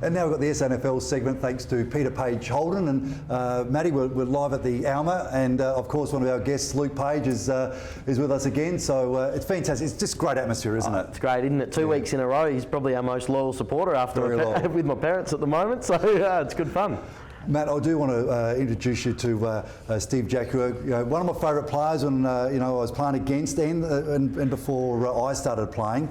And now we've got the SANFL segment thanks to Peter Page Holden and Matty. We're live at the Alma, and of course one of our guests, Luke Page, is with us again. So it's fantastic. It's just great atmosphere, isn't it? It's great, isn't it? 2 weeks in a row. He's probably our most loyal supporter after with my parents at the moment. So it's good fun. Matt, I do want to introduce you to Steve Jack, who, one of my favourite players when I was playing against and before I started playing.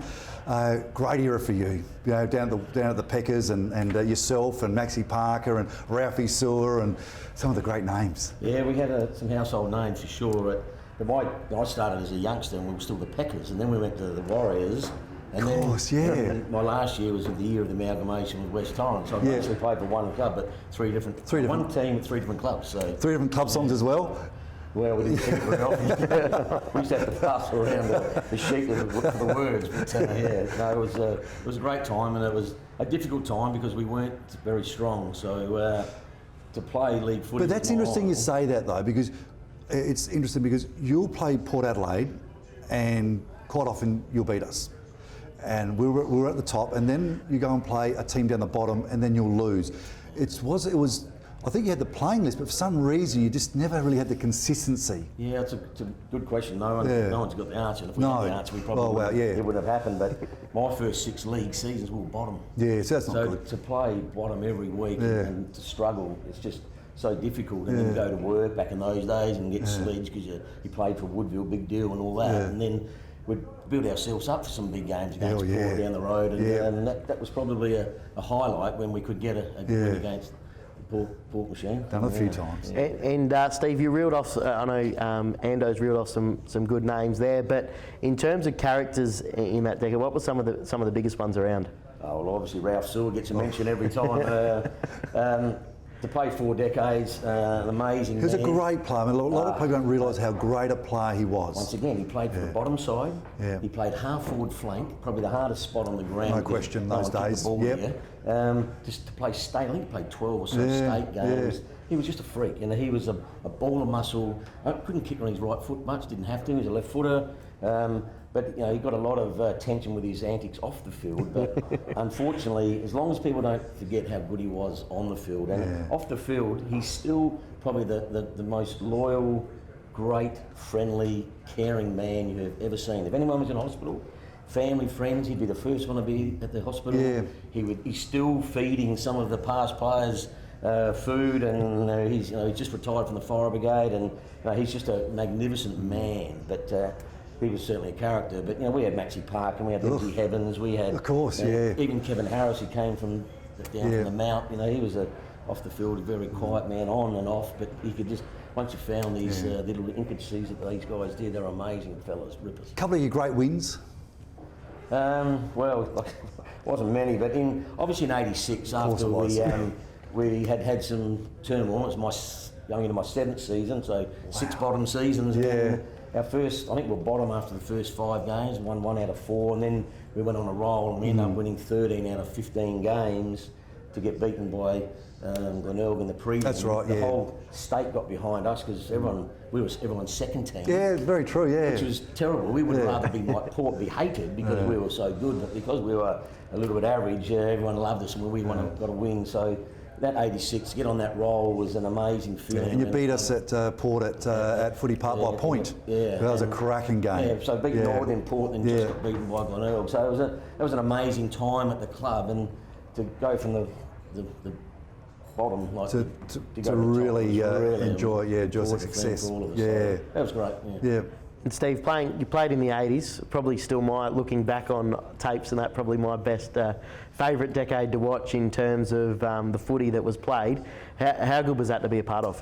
Great era for you, down at the Peckers and yourself and Maxie Parker and Ralphie Sewer and some of the great names. Yeah, we had some household names for sure. I started as a youngster and we were still the Peckers, and then we went to the Warriors. And of course, then my last year was the year of the amalgamation with West Torrens. So I actually played for one club, but one team at three different clubs. So 3 different club songs as well? Well, we didn't think it very often. We used to have to pass around the sheet for the words. But it was a great time, and it was a difficult time because we weren't very strong. So to play league footy. But that's interesting you say that though, because it's interesting because you'll play Port Adelaide, and quite often you'll beat us. And we were at the top, and then you go and play a team down the bottom, and then you'll lose. It was. I think you had the playing list, but for some reason you just never really had the consistency. Yeah, it's a good question. No one's got the answer. And if we had the answer, we probably it wouldn't have happened. But my first 6 league seasons we were bottom. Yeah, so that's not good. To play bottom every week and to struggle, it's just so difficult. And then go to work back in those days and get sledged because you played for Woodville, big deal and all that. Yeah. And then we'd build ourselves up for some big games against Port down the road. And that was probably a highlight when we could get a win against Port Machine. Done a few times. Yeah. And Steve, you reeled off, I know Ando's reeled off some good names there, but in terms of characters in that decade, what were some of the biggest ones around? Oh, well, obviously Ralph Sewer gets a mention every time. To play 4 decades, an amazing He was a great player. I mean, a lot of people don't realise how great a player he was. Once again, he played for the bottom side. Yeah. He played half forward flank, probably the hardest spot on the ground. No question, those days. Just to play state, I think he played 12 or so state games. He was just a freak, and he was a ball of muscle. Couldn't kick on his right foot much, didn't have to. He was a left footer. But he got a lot of attention with his antics off the field. But unfortunately, as long as people don't forget how good he was on the field and off the field, he's still probably the most loyal, great, friendly, caring man you have ever seen. If anyone was in hospital, family, friends, he'd be the first one to be at the hospital. Yeah. He's still feeding some of the past players food, and he's just retired from the fire brigade, and he's just a magnificent man. But he was certainly a character. But we had Maxie Park, and we had Lindsay Heavens, we had even Kevin Harris, who came from down from the Mount. He was off the field a very quiet man, on and off, but he could just, once you found these little intricacies that these guys did, they're amazing fellas, rippers. A couple of your great wins? Well, wasn't many, but obviously in '86, after we had some turmoil. It was going into my 7th season, so 6 bottom seasons. Yeah. Our first, I think we were bottom after the first 5 games, won 1 out of 4, and then we went on a roll and we ended up winning 13 out of 15 games to get beaten by Glenelg in the prelim. That's right, The whole state got behind us because we were everyone's second team. Yeah, very true, Which was terrible. We would rather be like Port, be hated because we were so good, but because we were a little bit average, everyone loved us and we got a win. So that '86, to get on that roll was an amazing feeling. And you beat us at Port at Footy Park by a point. Yeah. That was a cracking game. Yeah, so beat North in Port and just got beaten by Glenelg. So it was an amazing time at the club, and to go from the bottom to really enjoy some success. That was great. Yeah. And Steve, you played in the '80s. Probably still looking back on tapes and that, probably my best favourite decade to watch in terms of the footy that was played. How good was that to be a part of?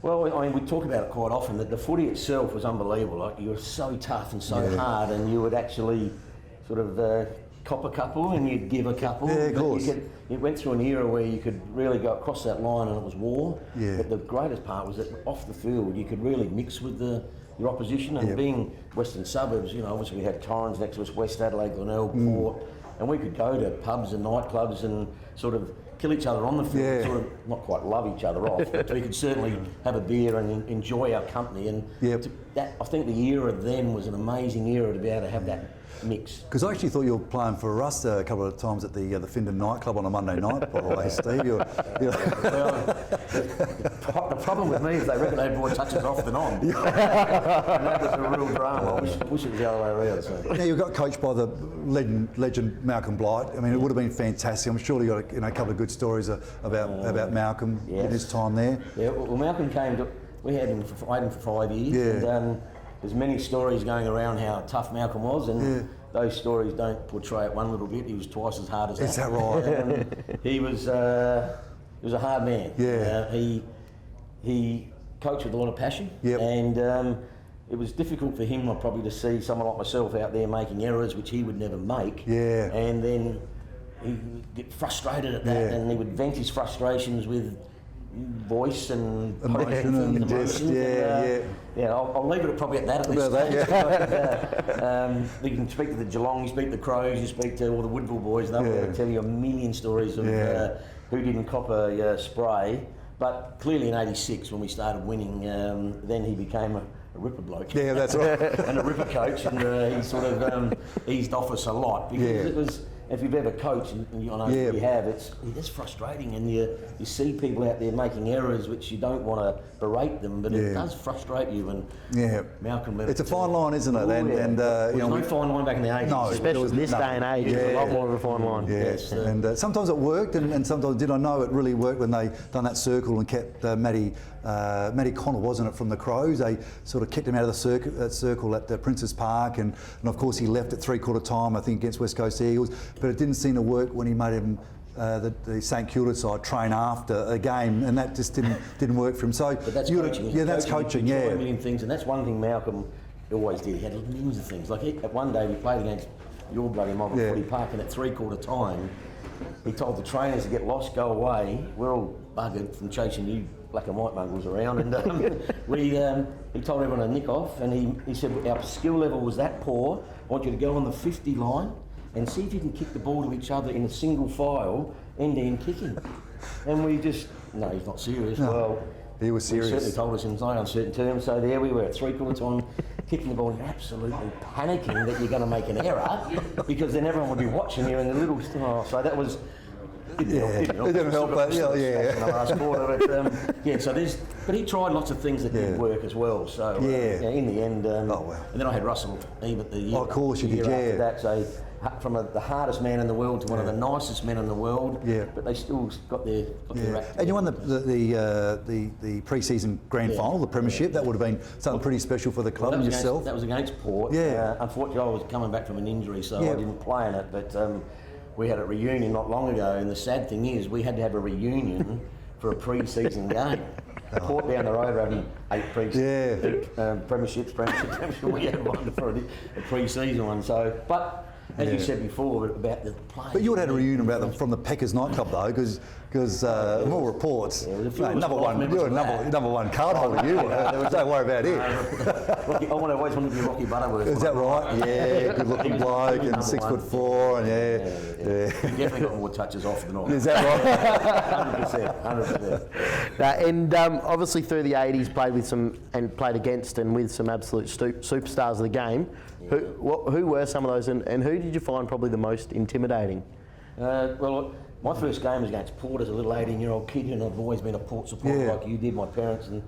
Well, I mean, we talk about it quite often, that the footy itself was unbelievable. Like, you were so tough and so hard, and you would actually sort of cop a couple and you'd give a couple. Yeah, of course. You went through an era where you could really go across that line and it was war. Yeah. But the greatest part was that off the field you could really mix with your opposition, and being Western suburbs, obviously we had Torrens next to us, West Adelaide, Glenelg, Port, and we could go to pubs and nightclubs and sort of kill each other on the field, sort of not quite love each other off, but we could certainly have a beer and enjoy our company. And I think the era then was an amazing era to be able to have that mix. Because I actually thought you were playing for us a couple of times at the Findon nightclub on a Monday night, by the way, Steve. Well, the problem with me is they reckon they brought touches off and on. And that was a real drama. I wish it was the other way around. So. Now, you got coached by the legend Malcolm Blight. I mean, it would have been fantastic. I'm sure you got a couple of good stories about Malcolm in his time there. Yeah, well, Malcolm came to. I had him for 5 years. Yeah. And, there's many stories going around how tough Malcolm was, and those stories don't portray it one little bit. He was twice as hard as that. Is that right? He was a hard man. Yeah. He coached with a lot of passion, Yep. and it was difficult for him probably to see someone like myself out there making errors which he would never make. Yeah. And then he would get frustrated at that, and he would vent his frustrations with voice and Emotion and emotions. Yeah, I'll leave it probably at that at least. You can speak to the Geelong, you speak to the Crows, you speak to all the Woodville boys, they'll be able to tell you a million stories of who didn't cop a spray. But clearly in '86 when we started winning, then he became a ripper bloke. Yeah, that's right. And a ripper coach, and he sort of eased off us a lot because it was. If you've ever coached, and I know you have, it's frustrating, and you see people out there making errors which you don't want to berate them, but it does frustrate you. And Malcolm, it's a fine line, isn't it? There's no fine line back in the 80s. No, especially this day and age, it's a lot more of a fine line. Yes, and sometimes it worked, and sometimes it did. I know it really worked when they done that circle and kept Matty Connell, wasn't it, from the Crows? They sort of kicked him out of the circle at Princes Park, and of course he left at 3/4 time, I think, against West Coast Eagles. But it didn't seem to work when he made him the St Kilda side train after a game, and that just didn't work for him. So but that's coaching. Yeah, that's coaching. Yeah, a million things, and that's one thing Malcolm always did. He had millions of things. Like at one day we played against your bloody mob at Footy Park, and at 3/4 time, he told the trainers to get lost, go away. We're all buggered from chasing you black and white mongrels around, and he told everyone to nick off, and he said our skill level was that poor. I want you to go on the 50 line and see if you can kick the ball to each other in a single file, end-to-end kicking. And we just, no, he's not serious. No, well, he was serious. He certainly told us in no uncertain terms. So there we were at 3/4 time, kicking the ball, and absolutely panicking that you're going to make an error, because then everyone would be watching you, and the little, so that was. It didn't help, but but he tried lots of things that didn't work as well. So in the end, and then I had Russell Eve at the year. Of course you did, after that, so from the hardest man in the world to one of the nicest men in the world. Yeah. But they still got their act. And you won the pre-season grand final, the premiership. That would have been something pretty special for the club and yourself. That was against Port. Yeah. Unfortunately, I was coming back from an injury, so I didn't play in it. But we had a reunion not long ago, and the sad thing is we had to have a reunion for a pre-season game. Port down the road are having 8 premierships. We had one for a pre-season one. So, but as you said before about the players. But you would have had a reunion about them from the Packers nightclub though, because more reports. Number one card holder. You don't worry about it. I always wanted to be Rocky Butterworth. Is that right? Yeah, good looking bloke and 6'4", and He definitely got more touches off than I. Is that right? 100%. And obviously through the 80s, played against and with some absolute superstars of the game. Who were some of those, and who did you find probably the most intimidating? Well, my first game was against Port as a little 18-year-old kid, and I've always been a Port supporter like you did, my parents, and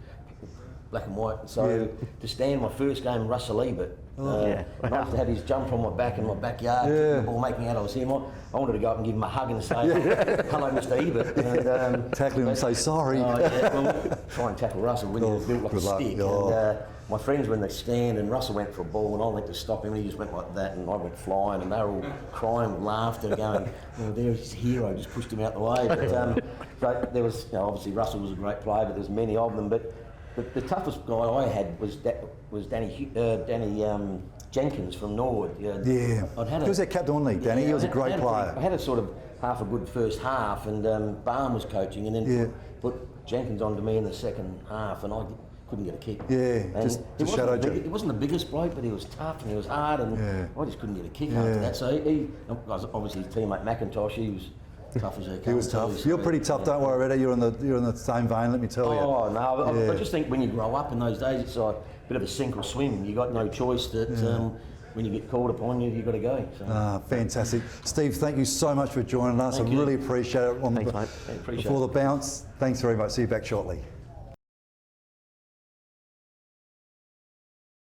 black and white. So to stand my first game, Russell Ebert, and I used to have his jump on my back in my backyard, the ball making out I was him. I wanted to go up and give him a hug and say, hello, Mr. Ebert. And, tackle him and say sorry. Try and tackle Russell when he was built like a stick. And, my friends were in the stand, and Russell went for a ball, and I went to stop him, and he just went like that, and I went flying, and they were all crying with laughter, going, there's his hero, just pushed him out the way. But there was, obviously Russell was a great player, but there's many of them. But the toughest guy I had was Danny Jenkins from Norwood. He was their captain, wasn't he, Danny? He was a great player. I had a sort of half a good first half, and Barn was coaching, and then put Jenkins on to me in the second half, and I couldn't get a kick. Just shadowed you. He wasn't the biggest bloke, but he was tough and he was hard, and I just couldn't get a kick after that. So he obviously his teammate McIntosh, he was tough as a He was tough. You're pretty tough, don't worry about it. You're in the same vein, let me tell you. Oh no, I just think when you grow up in those days, it's like a bit of a sink or swim. You got no choice. That when you get called upon, you've got to go. So. Fantastic. Steve, thank you so much for joining us. Thank I you. really appreciate it. Thanks, mate. Appreciate Before it. the bounce, thanks very much. See you back shortly.